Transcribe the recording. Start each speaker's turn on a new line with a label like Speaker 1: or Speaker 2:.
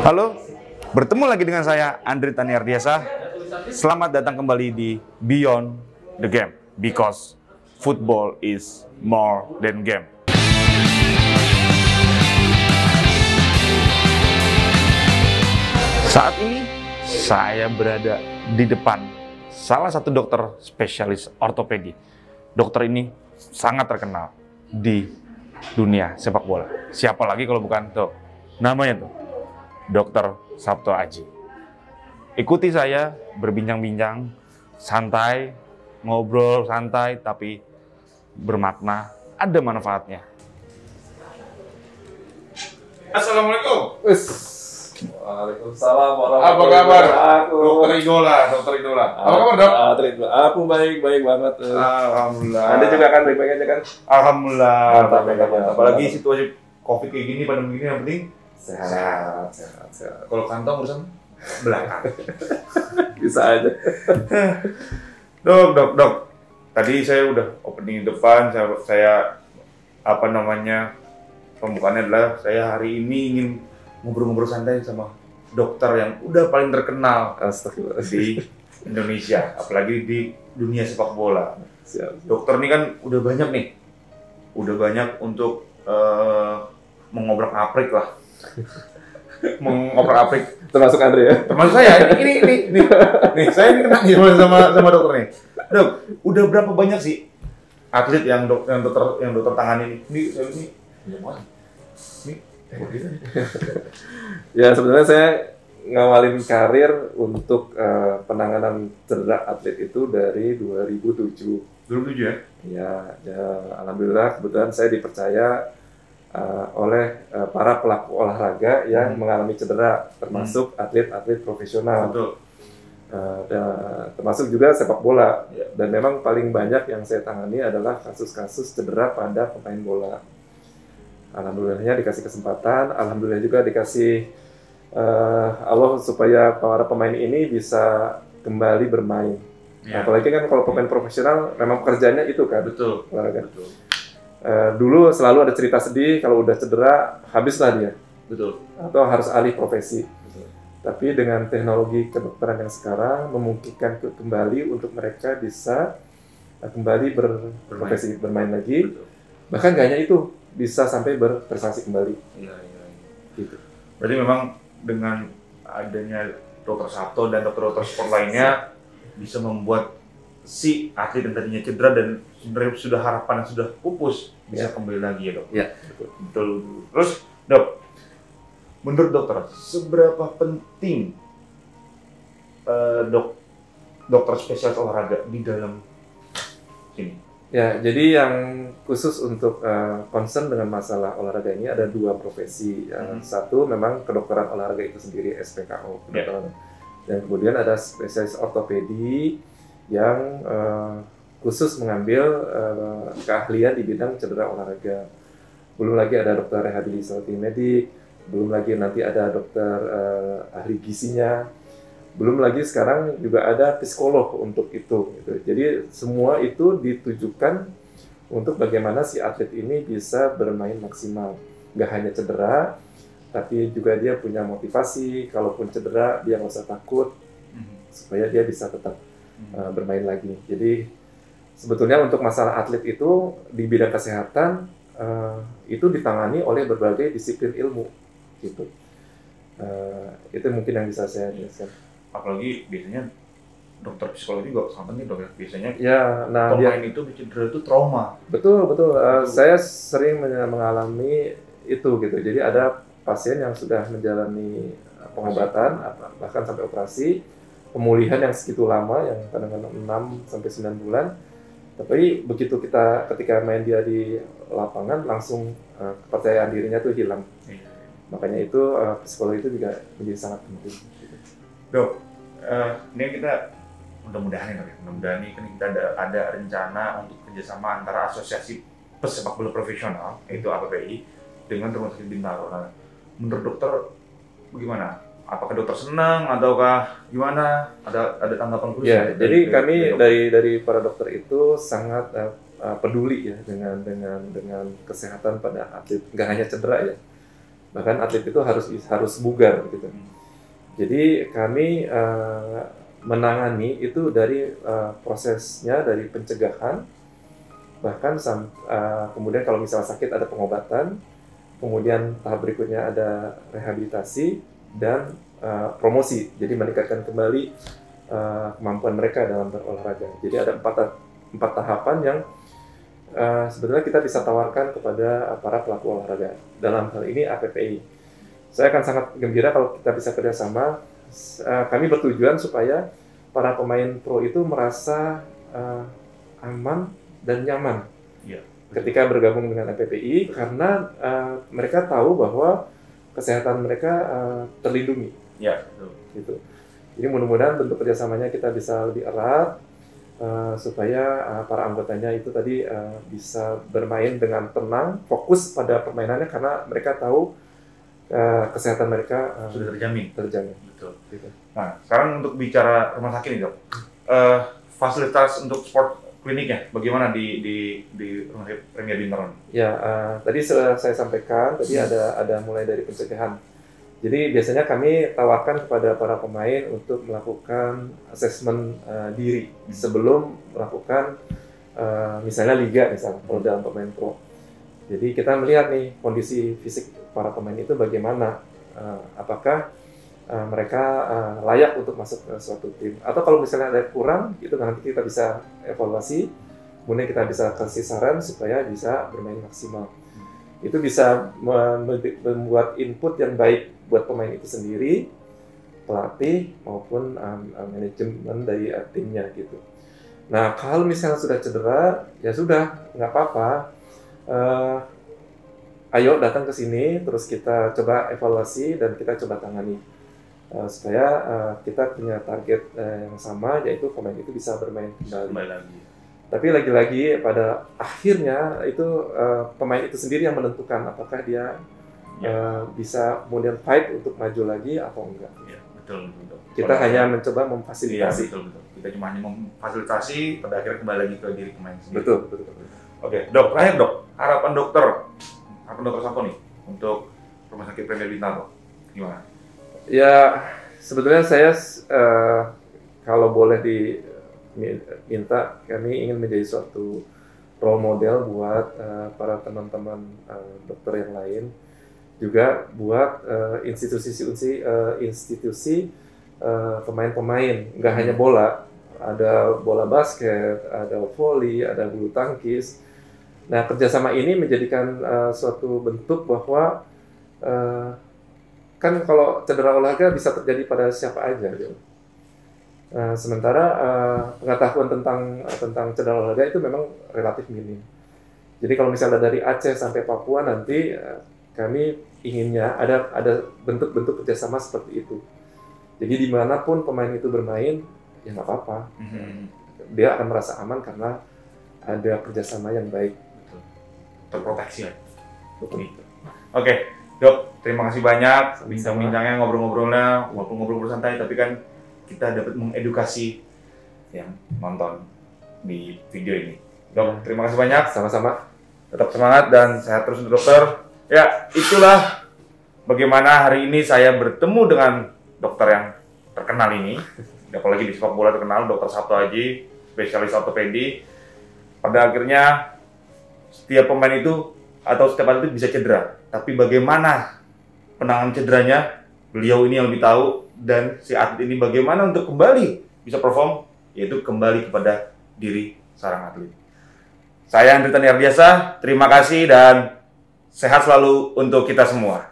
Speaker 1: Halo, bertemu lagi dengan saya Andri Taniardiasa. Selamat datang kembali di Beyond the Game, because football is more than game. Saat ini saya berada di depan salah satu dokter spesialis ortopedi. Dokter ini sangat terkenal di dunia sepak bola. Siapa lagi kalau bukan tuh, namanya tuh Dr. Sabto Aji. Ikuti saya berbincang-bincang, santai, ngobrol santai, tapi bermakna, ada manfaatnya. Assalamualaikum.
Speaker 2: Waalaikumsalam warahmatullahi
Speaker 1: Apa kabar?
Speaker 2: wabarakatuh.
Speaker 1: Dokter Idola. Apa kabar, Dok?
Speaker 2: Aku baik banget.
Speaker 1: Alhamdulillah.
Speaker 2: Anda juga kan baik-baik aja kan?
Speaker 1: Alhamdulillah.
Speaker 2: Mantap.
Speaker 1: Apalagi situasi COVID kayak gini, pandemi gini, yang penting
Speaker 2: Sehat.
Speaker 1: kalau kantong urusan belakang.
Speaker 2: Bisa aja.
Speaker 1: Dok. Tadi saya udah opening depan, saya pembukaannya adalah saya hari ini ingin ngobrol-ngobrol santai sama dokter yang udah paling terkenal di Indonesia, apalagi di dunia sepak bola.
Speaker 2: Siap.
Speaker 1: Dokter ini kan udah banyak untuk mengobrak-abrik lah. Mengobrak-abrik
Speaker 2: Termasuk Andre ya?
Speaker 1: termasuk saya. Nih, saya ini kena nih sama dokter nih. Dok, udah berapa banyak sih atlet yang dokter tangani ini?
Speaker 2: Ya sebenarnya saya ngawalin karir untuk penanganan cedera atlet itu dari 2007.
Speaker 1: 2007 ya?
Speaker 2: Ya, alhamdulillah kebetulan saya dipercaya oleh para pelaku olahraga yang mengalami cedera, termasuk atlet-atlet profesional.
Speaker 1: Betul.
Speaker 2: Termasuk juga sepak bola. Dan memang paling banyak yang saya tangani adalah kasus-kasus cedera pada pemain bola. Alhamdulillahnya dikasih kesempatan, alhamdulillah juga dikasih Allah supaya para pemain ini bisa kembali bermain.
Speaker 1: Ya.
Speaker 2: Apalagi kan kalau pemain profesional memang pekerjaannya itu kan.
Speaker 1: Betul.
Speaker 2: Olahraga.
Speaker 1: Betul.
Speaker 2: Dulu selalu ada cerita sedih kalau udah cedera habislah dia.
Speaker 1: Betul.
Speaker 2: Atau harus alih profesi. Tapi dengan teknologi kedokteran yang sekarang memungkinkan kembali untuk mereka bisa kembali berprofesi bermain lagi.
Speaker 1: Betul.
Speaker 2: Bahkan gak hanya itu, bisa sampai berprestasi kembali.
Speaker 1: Iya.
Speaker 2: Gitu.
Speaker 1: Berarti memang dengan adanya dokter Sabto dan dokter-dokter sport lainnya bisa membuat si atlet yang tadinya cedera dan sebenarnya sudah harapan yang sudah pupus bisa kembali lagi ya, Dok?
Speaker 2: Iya,
Speaker 1: betul. Terus, Dok, menurut dokter, seberapa penting dokter spesialis olahraga di dalam sini?
Speaker 2: Ya, jadi yang khusus untuk concern dengan masalah olahraga ini ada dua profesi. Satu memang kedokteran olahraga itu sendiri, SPKO. Dan kemudian ada spesialis ortopedi yang khusus mengambil keahlian di bidang cedera olahraga. Belum lagi ada dokter rehabilitasi medik, belum lagi nanti ada dokter ahli gizinya, belum lagi sekarang juga ada psikolog untuk itu. Gitu. Jadi semua itu ditujukan untuk bagaimana si atlet ini bisa bermain maksimal. Nggak hanya cedera, tapi juga dia punya motivasi, kalaupun cedera dia nggak usah takut, supaya dia bisa tetap bermain lagi. Jadi sebetulnya untuk masalah atlet itu di bidang kesehatan itu ditangani oleh berbagai disiplin ilmu, gitu. Itu mungkin yang bisa saya jelaskan.
Speaker 1: Apalagi biasanya dokter psikologi juga sangat penting, Dok, ya. Biasanya pemain itu cedera itu trauma.
Speaker 2: Betul. Saya sering mengalami itu gitu. Jadi ada pasien yang sudah menjalani pengobatan, bahkan sampai operasi, pemulihan yang segitu lama, yang kadang-kadang 6-9 bulan. Tapi begitu ketika main dia di lapangan, langsung kepercayaan dirinya tuh hilang. Makanya itu psikologi itu juga menjadi sangat penting.
Speaker 1: Dok, ini kita mudah-mudahan ini kan kita ada rencana untuk kerjasama antara asosiasi pesepak bola profesional, yaitu APPI, dengan rumah sakit Bintaro. Nah, menurut dokter bagaimana? Apakah dokter senang ataukah gimana? Ada tanggapan khusus?
Speaker 2: Ya, jadi kami dari para dokter itu sangat peduli ya dengan kesehatan pada atlet, nggak hanya cedera ya. Bahkan atlet itu harus bugar gitu. Jadi kami menangani itu dari prosesnya, dari pencegahan, bahkan kemudian kalau misalnya sakit ada pengobatan, kemudian tahap berikutnya ada rehabilitasi dan promosi. Jadi meningkatkan kembali kemampuan mereka dalam berolahraga. Jadi ada empat tahapan yang sebetulnya kita bisa tawarkan kepada para pelaku olahraga. Dalam hal ini APPI. Saya akan sangat gembira kalau kita bisa kerjasama. Kami bertujuan supaya para pemain pro itu merasa aman dan nyaman ketika bergabung dengan APPI, karena mereka tahu bahwa kesehatan mereka terlindungi.
Speaker 1: Ya, betul.
Speaker 2: Gitu. Jadi mudah-mudahan bentuk kerjasamanya kita bisa lebih erat supaya para anggotanya itu tadi bisa bermain dengan tenang, fokus pada permainannya karena mereka tahu kesehatan mereka
Speaker 1: sudah terjamin.
Speaker 2: Betul. Gitu.
Speaker 1: Nah, sekarang untuk bicara rumah sakit nih, Dok. Fasilitas untuk sport kliniknya bagaimana di rumah sakit Premier Bintaro?
Speaker 2: Ya, tadi saya sampaikan tadi ada mulai dari pencegahan. Jadi biasanya kami tawarkan kepada para pemain untuk melakukan asesmen diri sebelum melakukan misalnya liga kalau dalam pemain pro. Jadi kita melihat nih kondisi fisik para pemain itu bagaimana, apakah mereka layak untuk masuk ke suatu tim, atau kalau misalnya ada kurang itu nanti kita bisa evaluasi, kemudian kita bisa kasih saran supaya bisa bermain maksimal. Itu bisa membuat input yang baik buat pemain itu sendiri, pelatih maupun manajemen dari timnya gitu. Nah kalau misalnya sudah cedera ya sudah nggak apa-apa, ayo datang ke sini terus kita coba evaluasi dan kita coba tangani. Supaya kita punya target yang sama, yaitu pemain itu bisa bermain kembali lagi. Tapi lagi-lagi pada akhirnya itu pemain itu sendiri yang menentukan apakah dia bisa kemudian fight untuk maju lagi atau enggak.
Speaker 1: Ya, betul.
Speaker 2: Kita hanya mencoba memfasilitasi.
Speaker 1: Iya, betul. Kita cuma hanya memfasilitasi, pada akhirnya kembali lagi ke diri pemain sendiri.
Speaker 2: Betul.
Speaker 1: Oke, Dok, terakhir Dok, harapan dokter Samponi untuk rumah sakit Premier Bintaro gimana?
Speaker 2: Ya, sebetulnya saya kalau boleh diminta, kami ingin menjadi suatu role model buat para teman-teman dokter yang lain, juga buat institusi pemain-pemain, nggak hanya bola, ada bola basket, ada voli, ada bulu tangkis. Nah, kerjasama ini menjadikan suatu bentuk bahwa kan kalau cedera olahraga bisa terjadi pada siapa aja gitu. Sementara pengetahuan tentang cedera olahraga itu memang relatif minim. Jadi kalau misalnya dari Aceh sampai Papua nanti kami inginnya ada bentuk-bentuk kerjasama seperti itu. Jadi dimanapun pemain itu bermain ya nggak apa-apa. Dia akan merasa aman karena ada kerjasama yang baik.
Speaker 1: Terproteksi ya. Oke, Dok, terima kasih banyak bincang-bincangnya, ngobrol-ngobrolnya, walaupun ngobrol santai, tapi kan kita dapat mengedukasi yang nonton di video ini. Dok, terima kasih banyak.
Speaker 2: Sama-sama.
Speaker 1: Tetap semangat dan sehat terus untuk dokter. Ya, itulah bagaimana hari ini saya bertemu dengan dokter yang terkenal ini. Apalagi di sepak bola terkenal, Dr. Sabto Aji, spesialis ortopedi. Pada akhirnya setiap pemain itu atau setiap atlet bisa cedera, tapi bagaimana penanganan cederanya, beliau ini yang lebih tahu, dan si atlet ini bagaimana untuk kembali bisa perform, yaitu kembali kepada diri seorang atlet. Saya Andri Taniar Biasa, terima kasih dan sehat selalu untuk kita semua.